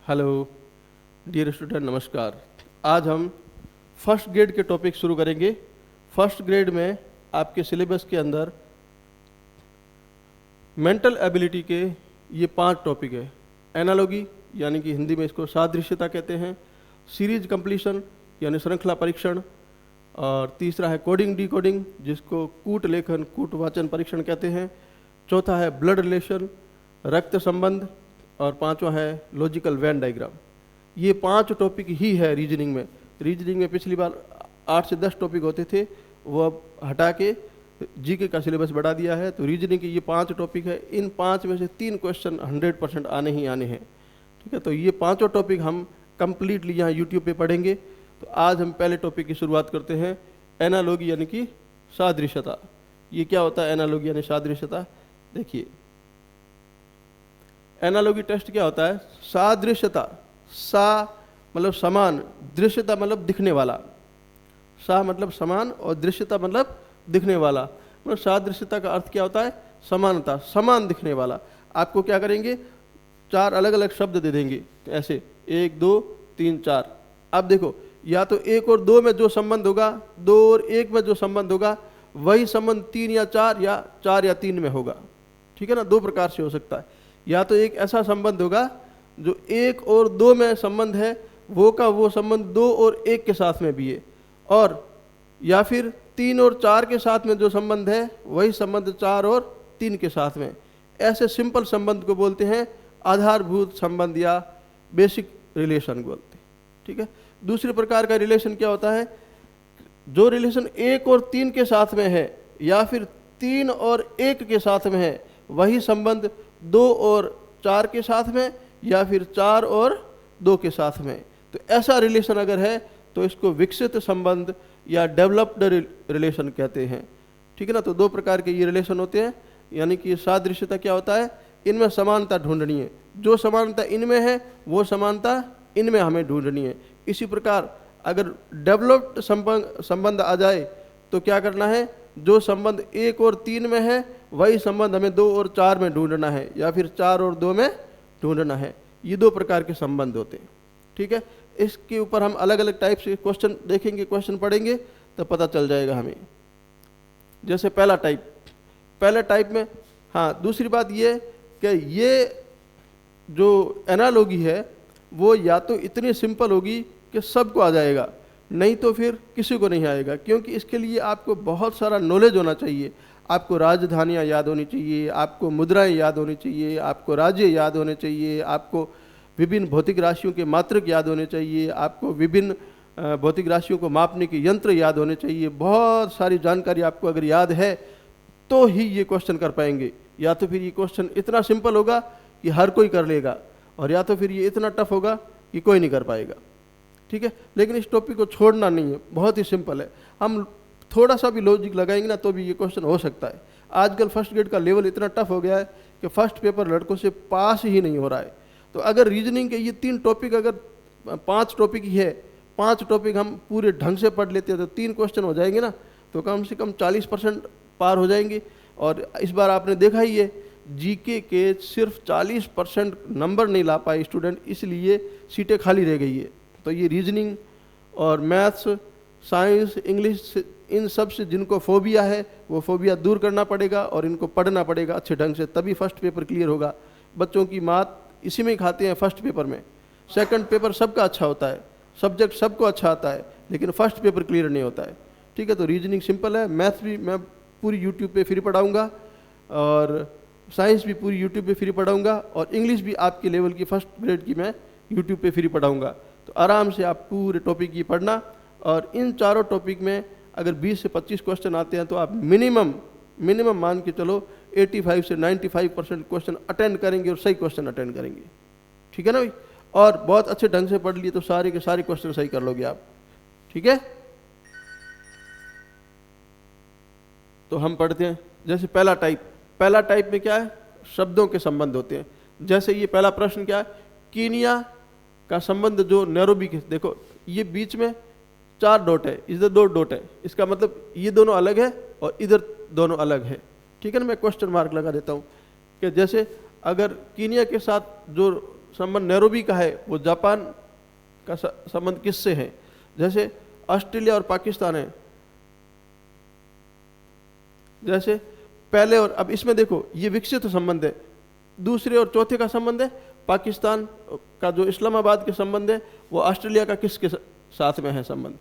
Hello dear student, नमस्कार। आज हम फर्स्ट ग्रेड के टॉपिक शुरू करेंगे। फर्स्ट ग्रेड में आपके सिलेबस के अंदर मेंटल एबिलिटी के ये 5 टॉपिक है। एनालॉजी यानी कि हिंदी में इसको सादृश्यता कहते हैं, सीरीज कंप्लीशन यानी श्रृंखला परीक्षण, और तीसरा है कोडिंग डिकोडिंग जिसको कूट लेखन कूट वाचन परीक्षण कहते हैं, चौथा है ब्लड रिलेशन रक्त संबंध, और पांचवा है लॉजिकल वेन डायग्राम। ये 5 टॉपिक ही है रीजनिंग में। रीजनिंग में पिछली बार 8 से 10 टॉपिक होते थे, वो अब हटा के जीके का सिलेबस बढ़ा दिया है। तो रीजनिंग के ये 5 टॉपिक है। इन 5 में से 3 क्वेश्चन 100% आने ही आने हैं। ठीक है, तो ये 5 टॉपिक हम कंप्लीटली यहाँ यूट्यूब पे पढ़ेंगे। तो आज हम पहले टॉपिक की शुरुआत करते हैं, एनालॉजी यानी कि सादृश्यता। ये क्या होता है एनालॉजी यानी सादृश्यता? देखिए, एनालॉजी टेस्ट क्या होता है? सादृश्यता, सा मतलब समान, दृश्यता मतलब दिखने वाला। सा मतलब समान और दृश्यता मतलब दिखने वाला। मतलब सादृश्यता का अर्थ क्या होता है? समानता, समान दिखने वाला। आपको क्या करेंगे, 4 अलग अलग शब्द दे देंगे, ऐसे 1 2 3 4। अब देखो, या तो 1 और 2 में जो संबंध होगा, 2 और 1 में जो संबंध होगा, वही संबंध 3 या 4 या 3 में होगा। ठीक है ना, 2 प्रकार से हो सकता है। या तो एक ऐसा संबंध होगा जो 1 और 2 में संबंध है, वो का वो संबंध 2 और 1 के साथ में भी है, और या फिर 3 और 4 के साथ में जो संबंध है वही संबंध 4 और 3 के साथ में। ऐसे सिंपल संबंध को बोलते हैं आधारभूत संबंध या बेसिक रिलेशन बोलते हैं। ठीक है, दूसरे प्रकार का रिलेशन क्या होता है? जो रिलेशन 1 और 3 के साथ में है या फिर 3 और 1 के साथ में है, वही संबंध 2 और 4 के साथ में या फिर 4 और 2 के साथ में। तो ऐसा रिलेशन अगर है तो इसको विकसित संबंध या डेवलप्ड रिलेशन कहते हैं। ठीक है ना, तो 2 प्रकार के ये रिलेशन होते हैं। यानी कि सादृश्यता क्या होता है? इनमें समानता ढूंढनी है, जो समानता इनमें है वो समानता इनमें हमें ढूंढनी है। इसी प्रकार अगर डेवलप्ड संबंध आ जाए तो क्या करना है? जो संबंध 1 और 3 में है वही संबंध हमें 2 और 4 में ढूंढना है, या फिर 4 और 2 में ढूंढना है। ये 2 प्रकार के संबंध होते हैं। ठीक है, इसके ऊपर हम अलग अलग टाइप से क्वेश्चन देखेंगे, क्वेश्चन पढ़ेंगे तो पता चल जाएगा हमें। जैसे पहला टाइप में, हाँ, दूसरी बात ये कि ये जो एनालॉजी है वो या तो इतनी सिंपल होगी कि सबको आ जाएगा, नहीं तो फिर किसी को नहीं आएगा। क्योंकि इसके लिए आपको बहुत सारा नॉलेज होना चाहिए। आपको राजधानियाँ याद होनी चाहिए, आपको मुद्राएं याद होनी चाहिए, आपको राज्य याद होने चाहिए, आपको विभिन्न भौतिक राशियों के मात्रक याद होने चाहिए, आपको विभिन्न भौतिक राशियों को मापने के यंत्र याद होने चाहिए। बहुत सारी जानकारी आपको अगर याद है तो ही ये क्वेश्चन कर पाएंगे। या तो फिर ये क्वेश्चन इतना सिंपल होगा कि हर कोई कर लेगा, और या तो फिर ये इतना टफ होगा कि कोई नहीं कर पाएगा। ठीक है, लेकिन इस टॉपिक को छोड़ना नहीं है, बहुत ही सिंपल है। हम थोड़ा सा भी लॉजिक लगाएंगे ना तो भी ये क्वेश्चन हो सकता है। आजकल फर्स्ट ग्रेड का लेवल इतना टफ हो गया है कि फर्स्ट पेपर लड़कों से पास ही नहीं हो रहा है। तो अगर रीजनिंग के ये 3 टॉपिक, अगर 5 टॉपिक ही है, 5 टॉपिक हम पूरे ढंग से पढ़ लेते हैं तो 3 क्वेश्चन हो जाएंगे ना, तो कम से कम 40% पार हो जाएंगे। और इस बार आपने देखा ही है, जीके के सिर्फ 40% नंबर नहीं ला पाए स्टूडेंट, इसलिए सीटें खाली रह गई है। तो ये रीजनिंग और मैथ्स, साइंस, इंग्लिश, इन सब से जिनको फोबिया है वो फोबिया दूर करना पड़ेगा और इनको पढ़ना पड़ेगा अच्छे ढंग से, तभी फर्स्ट पेपर क्लियर होगा। बच्चों की मात इसी में ही खाते हैं फर्स्ट पेपर में। सेकंड पेपर सबका अच्छा होता है, सब्जेक्ट सबको अच्छा आता है, लेकिन फर्स्ट पेपर क्लियर नहीं होता है। ठीक है, तो रीजनिंग सिंपल है, मैथ्स भी मैं पूरी यूट्यूब पे फ्री पढ़ाऊँगा, और साइंस भी पूरी यूट्यूब पे फ्री पढ़ाऊँगा, और इंग्लिश भी आपके लेवल की फर्स्ट ग्रेड की मैं यूट्यूब पे फ्री पढ़ाऊँगा। तो आराम से आप पूरे टॉपिक की पढ़ना, और इन चारों टॉपिक में अगर 20 से 25 क्वेश्चन आते हैं तो आप मिनिमम मान के चलो 85 से 95% क्वेश्चन अटेंड करेंगे, और सही क्वेश्चन अटेंड करेंगे। ठीक है ना भाई? और बहुत अच्छे ढंग से पढ़ लिए तो सारे के सारे क्वेश्चन सही कर लोगे आप। ठीक है, तो हम पढ़ते हैं। जैसे पहला टाइप में क्या है? शब्दों के संबंध होते हैं। जैसे ये पहला प्रश्न क्या है? कीनिया का संबंध जो नैरोबी के, देखो ये बीच में 4 डॉट है, इधर 2 डॉट है, इसका मतलब ये दोनों अलग है और इधर दोनों अलग है। ठीक है ना, मैं क्वेश्चन मार्क लगा देता हूँ कि जैसे अगर कीनिया के साथ जो संबंध नैरोबी का है वो जापान का संबंध किससे है? जैसे ऑस्ट्रेलिया और पाकिस्तान है, जैसे पहले और अब इसमें देखो ये विकसित संबंध है। दूसरे और चौथे का संबंध है पाकिस्तान का जो इस्लामाबाद के संबंध है वो ऑस्ट्रेलिया का किसके साथ में है संबंध,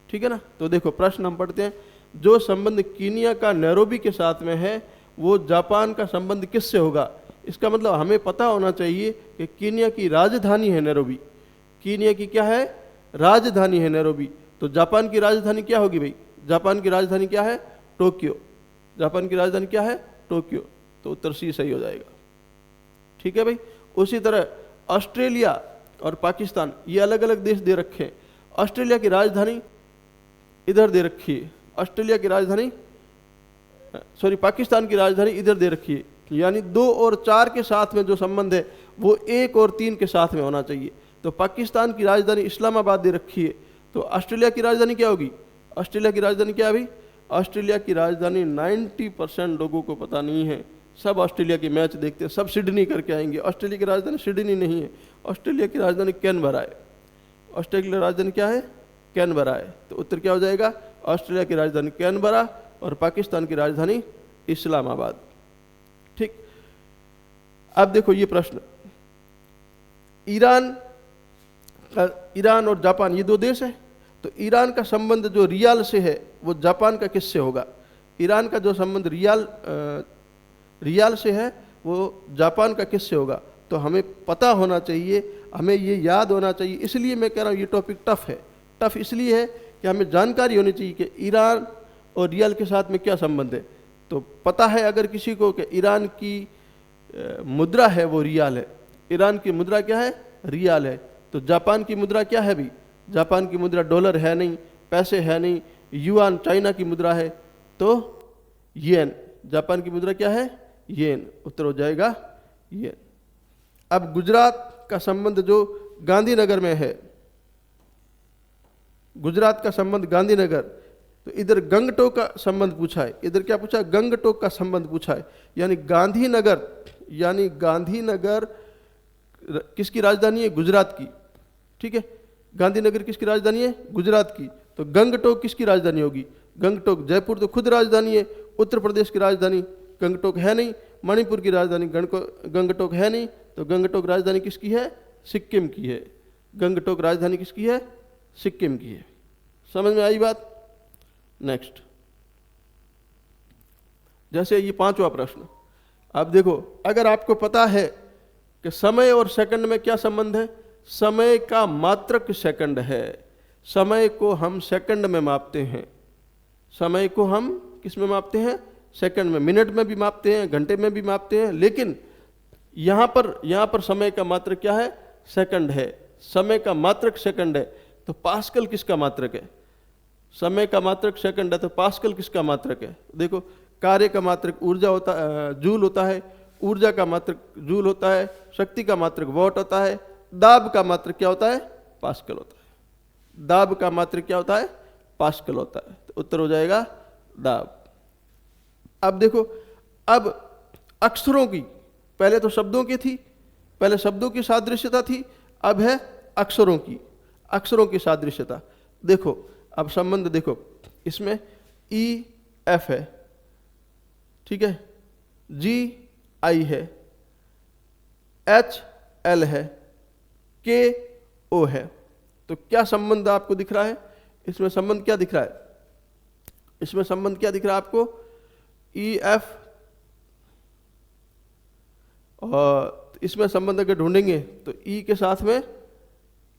ठीक है ना। तो देखो प्रश्न हम पढ़ते हैं, जो संबंध कीनिया का नैरोबी के साथ में है वो जापान का संबंध किससे होगा? इसका मतलब हमें पता होना चाहिए कि कीनिया की राजधानी है नैरोबी। कीनिया की क्या है? राजधानी है नैरोबी। तो जापान की राजधानी क्या होगी भाई? जापान की राजधानी क्या है? टोक्यो। जापान की राजधानी क्या है? टोक्यो। तो उत्तर सी सही हो जाएगा, ठीक है भाई। उसी तरह ऑस्ट्रेलिया और पाकिस्तान ये अलग अलग देश दे रखे हैं। ऑस्ट्रेलिया की राजधानी इधर दे रखी है, ऑस्ट्रेलिया की राजधानी पाकिस्तान की राजधानी इधर दे रखी है। यानी 2 और 4 के साथ में जो संबंध है वो 1 और 3 के साथ में होना चाहिए। तो पाकिस्तान की राजधानी इस्लामाबाद दे रखी है, तो ऑस्ट्रेलिया की राजधानी क्या होगी? ऑस्ट्रेलिया की राजधानी क्या है भाई? ऑस्ट्रेलिया की राजधानी 90% लोगों को पता नहीं है। सब ऑस्ट्रेलिया की मैच देखते हैं, सब सिडनी करके आएंगे। ऑस्ट्रेलिया की राजधानी सिडनी नहीं है, ऑस्ट्रेलिया की राजधानी कैनबरा है। ऑस्ट्रेलिया की राजधानी क्या है? कैनबरा है। तो उत्तर क्या हो जाएगा? ऑस्ट्रेलिया की राजधानी कैनबरा और पाकिस्तान की राजधानी इस्लामाबाद, ठीक। अब देखो ये प्रश्न, ईरान और जापान ये 2 देश है। तो ईरान का संबंध जो रियाल से है वो जापान का किससे होगा? ईरान का जो संबंध रियाल से है वो जापान का किससे होगा? तो हमें पता होना चाहिए, हमें ये याद होना चाहिए। इसलिए मैं कह रहा हूँ ये टॉपिक टफ है। टफ इसलिए है कि हमें जानकारी होनी चाहिए कि ईरान और रियाल के साथ में क्या संबंध है। तो पता है अगर किसी को कि ईरान की मुद्रा है वो रियाल है, ईरान की मुद्रा क्या है? रियाल है। तो जापान की मुद्रा क्या है भी? जापान की मुद्रा डॉलर है नहीं, पैसे है नहीं, युआन चाइना की मुद्रा है, तो येन। जापान की मुद्रा क्या है? येन। उत्तर हो जाएगा येन। अब गुजरात का संबंध जो गांधीनगर में है, गुजरात का संबंध गांधीनगर, तो इधर गंगटोक का संबंध पूछा है। इधर क्या पूछा? गंगटोक का संबंध पूछा है। यानी गांधीनगर किसकी राजधानी है? गुजरात की, ठीक है। गांधीनगर किसकी राजधानी है? गुजरात की। तो गंगटोक किसकी राजधानी होगी? गंगटोक, जयपुर तो खुद राजधानी है, उत्तर प्रदेश की राजधानी गंगटोक है नहीं। मणिपुर की राजधानी गंगटोक है नहीं, तो गंगटोक राजधानी किसकी है? सिक्किम की है। गंगटोक राजधानी किसकी है? सिक्किम की है। समझ में आई बात? नेक्स्ट, जैसे ये 5वां प्रश्न। अब देखो, अगर आपको पता है कि समय और सेकंड में क्या संबंध है? समय का मात्रक सेकंड है। समय को हम सेकंड में मापते हैं। समय को हम किस में मापते हैं? सेकंड में। मिनट में भी मापते हैं, घंटे में भी मापते हैं, लेकिन यहाँ पर समय का मात्रक क्या है? सेकंड है। समय का मात्रक सेकंड है। तो पास्कल किसका मात्रक है? समय का मात्रक सेकंड है, तो पास्कल किसका मात्रक है? देखो, कार्य का मात्रक ऊर्जा होता जूल होता है, ऊर्जा का मात्रक जूल होता है, शक्ति का मात्रक वॉट होता है, दाब का मात्रक क्या होता है? पास्कल होता है। दाब का मात्रक क्या होता है? पास्कल होता है। तो उत्तर हो जाएगा दाब। अब देखो, अब अक्षरों की, पहले तो शब्दों की थी, पहले शब्दों की सादृश्यता थी, अब है अक्षरों की, अक्षरों की सादृश्यता। देखो, अब संबंध देखो, इसमें ई एफ है, ठीक है, जी आई है, एच एल है, के ओ है। तो क्या संबंध आपको दिख रहा है? इसमें संबंध क्या दिख रहा है? इसमें संबंध क्या दिख रहा है आपको? ई एफ, और इसमें संबंध अगर ढूंढेंगे तो ई के साथ में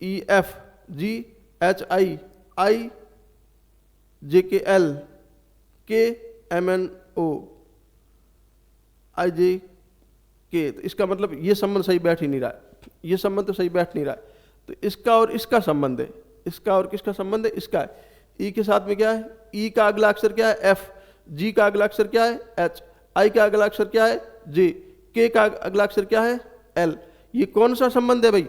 E F, ji H I, आई जे के एल, के एम एन ओ, आई जे के। तो इसका मतलब ये संबंध सही बैठ ही नहीं रहा है, ये संबंध तो सही बैठ नहीं रहा है। तो इसका और इसका संबंध है, इसका और किसका संबंध है? इसका है। ई के साथ में क्या है? ई का अगला अक्षर क्या है? एफ। जी का अगला अक्षर क्या है? एच। आई का अगला अक्षर क्या है? जे। के का अगला अक्षर क्या है? एल। ये कौन सा संबंध है भाई?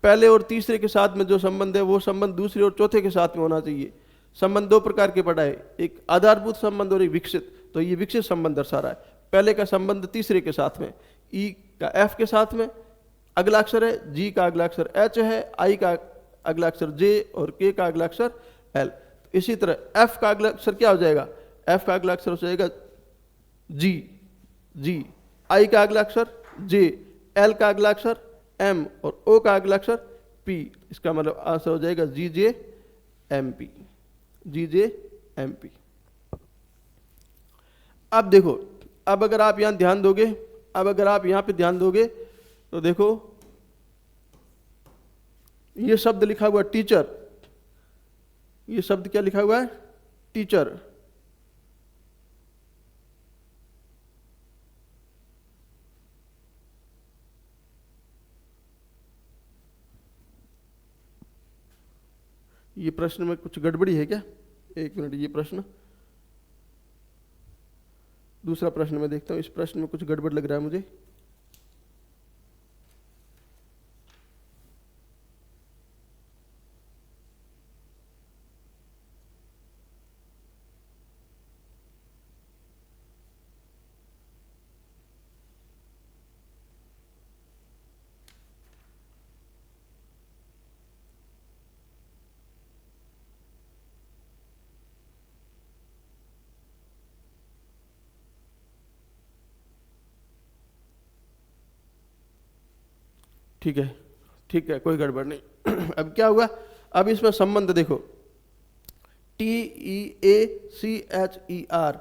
पहले और तीसरे के साथ में जो संबंध है वो संबंध दूसरे और चौथे के साथ में होना चाहिए। संबंध 2 प्रकार के पढ़ा है, एक आधारभूत संबंध और एक विकसित। तो ये विकसित संबंध दर्शा रहा है। पहले का संबंध तीसरे के साथ में, ई का एफ के साथ में, अगला अक्षर है, जी का अगला अक्षर एच है, आई का अगला अक्षर जे और के का अगला अक्षर एल। इसी तरह एफ का अगला अक्षर क्या हो जाएगा, एफ का अगला अक्षर हो जाएगा जी, जी, आई का अगला अक्षर जे, एल का अगला अक्षर एम और ओ का अगला अक्षर पी। इसका मतलब आंसर हो जाएगा जी जे एम पी, जी जे एम पी। अब देखो, अब अगर आप यहां ध्यान दोगे, अब अगर आप यहां पे ध्यान दोगे तो देखो ये शब्द लिखा हुआ टीचर, ये शब्द क्या लिखा हुआ है, टीचर। ये प्रश्न में कुछ गड़बड़ी है क्या, एक मिनट, ये प्रश्न, दूसरा प्रश्न मैं देखता हूं, इस प्रश्न में कुछ गड़बड़ लग रहा है मुझे। ठीक है, ठीक है, कोई गड़बड़ नहीं। अब क्या हुआ, अब इसमें संबंध देखो, T E A C H E R,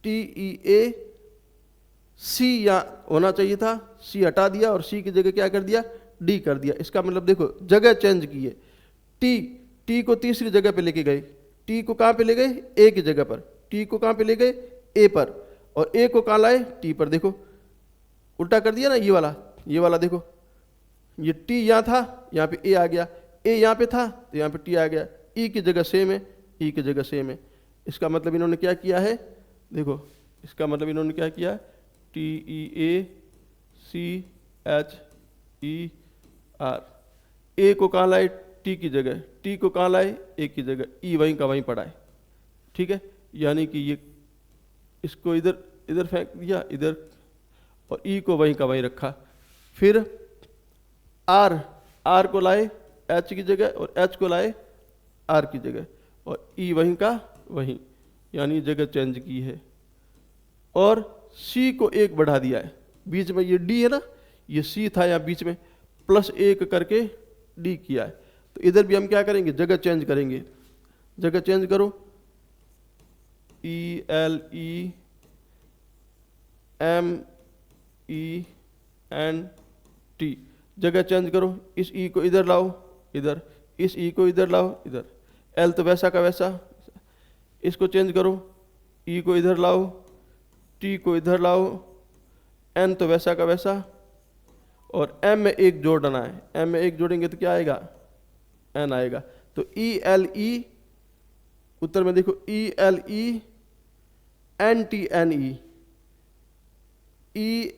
T E A C यहाँ होना चाहिए था, सी हटा दिया और सी की जगह क्या कर दिया, डी कर दिया। इसका मतलब देखो जगह चेंज की है, टी, टी को तीसरी जगह पे लेके गए, टी को कहाँ पे ले गए, ए की जगह पर, टी को कहाँ पे ले गए, ए पर, और ए को कहाँ लाए, टी पर। देखो उल्टा कर दिया ना, ये वाला देखो, ये टी यहाँ था, यहाँ पे ए आ गया, ए यहाँ पे था तो यहाँ पे टी आ गया, ई की जगह सेम है, ई की जगह सेम है। इसका मतलब इन्होंने क्या किया है, देखो इसका मतलब इन्होंने क्या किया, T E A C H E are, ए को कहाँ लाए, टी की जगह, टी को कहाँ लाए, ए की जगह, ई वहीं का वहीं पड़ा है। ठीक है, यानी कि ये इसको इधर इधर फेंक दिया इधर, और ई को वहीं का वहीं रखा। फिर आर, आर को लाए एच की जगह और एच को लाए आर की जगह, और ई वहीं का वहीं, यानी जगह चेंज की है। और सी को एक बढ़ा दिया है, बीच में ये डी है ना, ये सी था यहाँ बीच में, प्लस एक करके डी किया है। तो इधर भी हम क्या करेंगे, जगह चेंज करेंगे, जगह चेंज करो, E L E M E N T, जगह चेंज करो, इस ई को इधर लाओ इधर, इस ई को इधर लाओ इधर, एल तो वैसा का वैसा, इसको चेंज करो, ई को इधर लाओ, टी को इधर लाओ, एन तो वैसा का वैसा, और एम में एक जोड़ना है, एम में एक जोड़ेंगे तो क्या आएगा, एन आएगा। तो ई एल ई, उत्तर में देखो E L E N T N E, E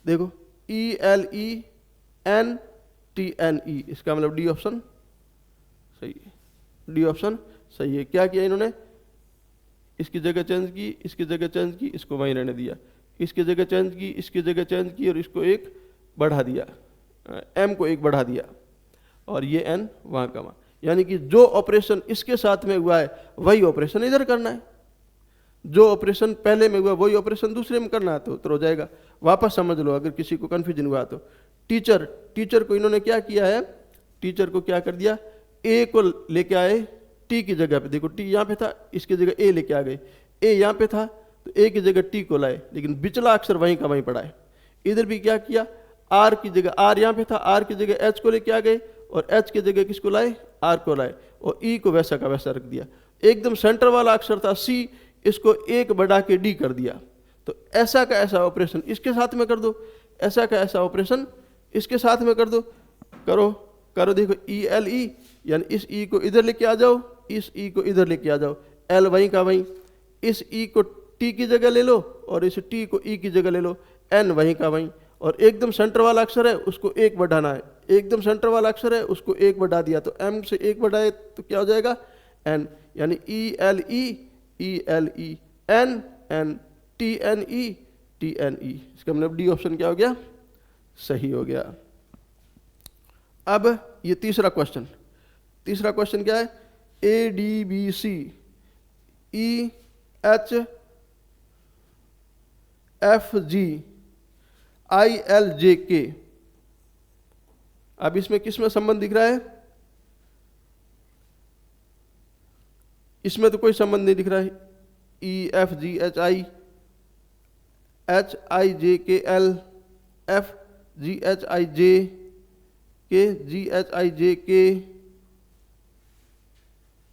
देखो E L E N T N E, इसका मतलब डी ऑप्शन सही है, डी ऑप्शन सही है। क्या किया इन्होंने, इसकी जगह चेंज की, इसकी जगह चेंज की, इसको वहीं रहने दिया, इसकी जगह चेंज की, इसकी जगह चेंज की, और इसको एक बढ़ा दिया, एम को एक बढ़ा दिया, और ये एन वहाँ का वहाँ। यानी कि जो ऑपरेशन इसके साथ में हुआ है वही ऑपरेशन इधर करना है, जो ऑपरेशन पहले में हुआ वही ऑपरेशन दूसरे में करना है, तो उत्तर हो जाएगा। वापस समझ लो अगर किसी को कन्फ्यूजन हुआ तो। टीचर, टीचर को इन्होंने क्या किया है, टीचर को क्या कर दिया, ए को लेके आए टी की जगह पे, देखो टी यहाँ पे था, इसकी जगह ए लेके आ गए, ए यहाँ पे था तो ए की जगह टी को लाए, लेकिन बिचला अक्षर वहीं का वहीं पड़ा है। इधर भी क्या किया, आर की जगह, आर यहाँ पे था, आर की जगह एच को लेके आ गए, और एच की जगह किसको लाए, आर को लाए, और ई को वैसा का वैसा रख दिया। एकदम सेंटर वाला अक्षर था सी, इसको एक बढ़ा के डी कर दिया। तो ऐसा का ऐसा ऑपरेशन इसके साथ में कर दो, ऐसा का ऐसा ऑपरेशन इसके साथ में कर दो, करो करो। देखो ई एल ई, यानी इस ई को इधर लेके आ जाओ, इस ई को इधर लेके आ जाओ, एल वहीं का वहीं, इस ई को टी की जगह ले लो और इस टी को ई की जगह ले लो, एन वहीं का वहीं। और एकदम सेंटर वाला अक्षर है उसको एक बढ़ाना है, एकदम सेंटर वाला अक्षर है उसको एक बढ़ा दिया, तो एम से एक बढ़ाए तो क्या हो जाएगा, एन। यानी E L E N N T TNE, इसका मतलब डी ऑप्शन क्या हो गया, सही हो गया। अब ये तीसरा क्वेश्चन क्या है, ADBC EHFG ILJK। अब इसमें किसमें संबंध दिख रहा है, इसमें तो कोई संबंध नहीं दिख रहा है। EFGHIJKL FGHIJK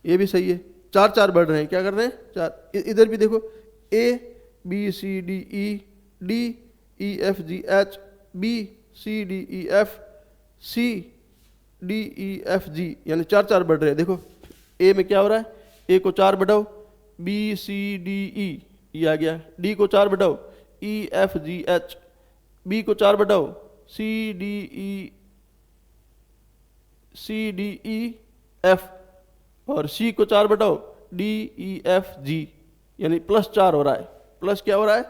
ये भी सही है, चार चार बढ़ रहे हैं, क्या कर रहे हैं, चार। इधर भी देखो ABCDE DEFGH BCDEF CDEFG, यानी चार चार बढ़ रहे हैं। देखो ए में क्या हो रहा है, ए को 4 बढ़ाओ BCDE ये आ गया, डी को 4 बढ़ाओ EFGH, बी को 4 बढ़ाओ CDEF और सी को 4 बढ़ाओ DEFG, यानी +4 हो रहा है। प्लस क्या हो रहा है,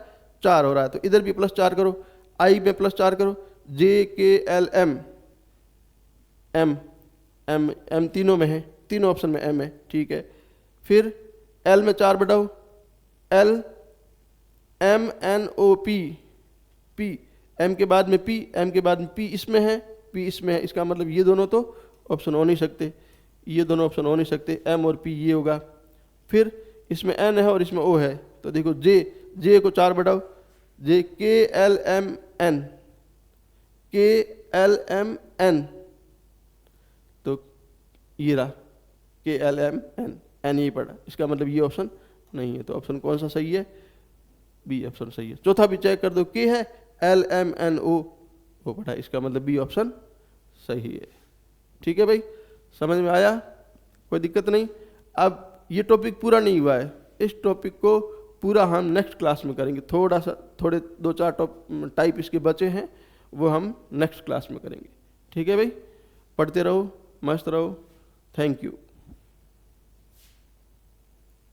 4 हो रहा है। तो इधर भी +4 करो, आई में +4 करो, JKLM M तीनों में है, तीनों ऑप्शन में M है, ठीक है। फिर L में 4 बढ़ाओ LMNOP P, M के बाद में P, M के बाद में P इसमें है, P इसमें है, इसका मतलब ये दोनों तो ऑप्शन हो नहीं सकते, ये दोनों ऑप्शन हो नहीं सकते, M और P ये होगा। फिर इसमें N है और इसमें O है, तो देखो J को 4 बढ़ाओ KLMN, तो ये रहा KLMN, N यही पड़ा, इसका मतलब ये ऑप्शन नहीं है। तो ऑप्शन कौन सा सही है, बी ऑप्शन सही है। चौथा भी चेक कर दो, K है LMNO वो पढ़ा, इसका मतलब बी ऑप्शन सही है। ठीक है भाई, समझ में आया, कोई दिक्कत नहीं। अब ये टॉपिक पूरा नहीं हुआ है, इस टॉपिक को पूरा हम नेक्स्ट क्लास में करेंगे। थोड़े 2-4 टाइप इसके बचे हैं, वो हम नेक्स्ट क्लास में करेंगे। ठीक है भाई, पढ़ते रहो, मस्त रहो, थैंक यू।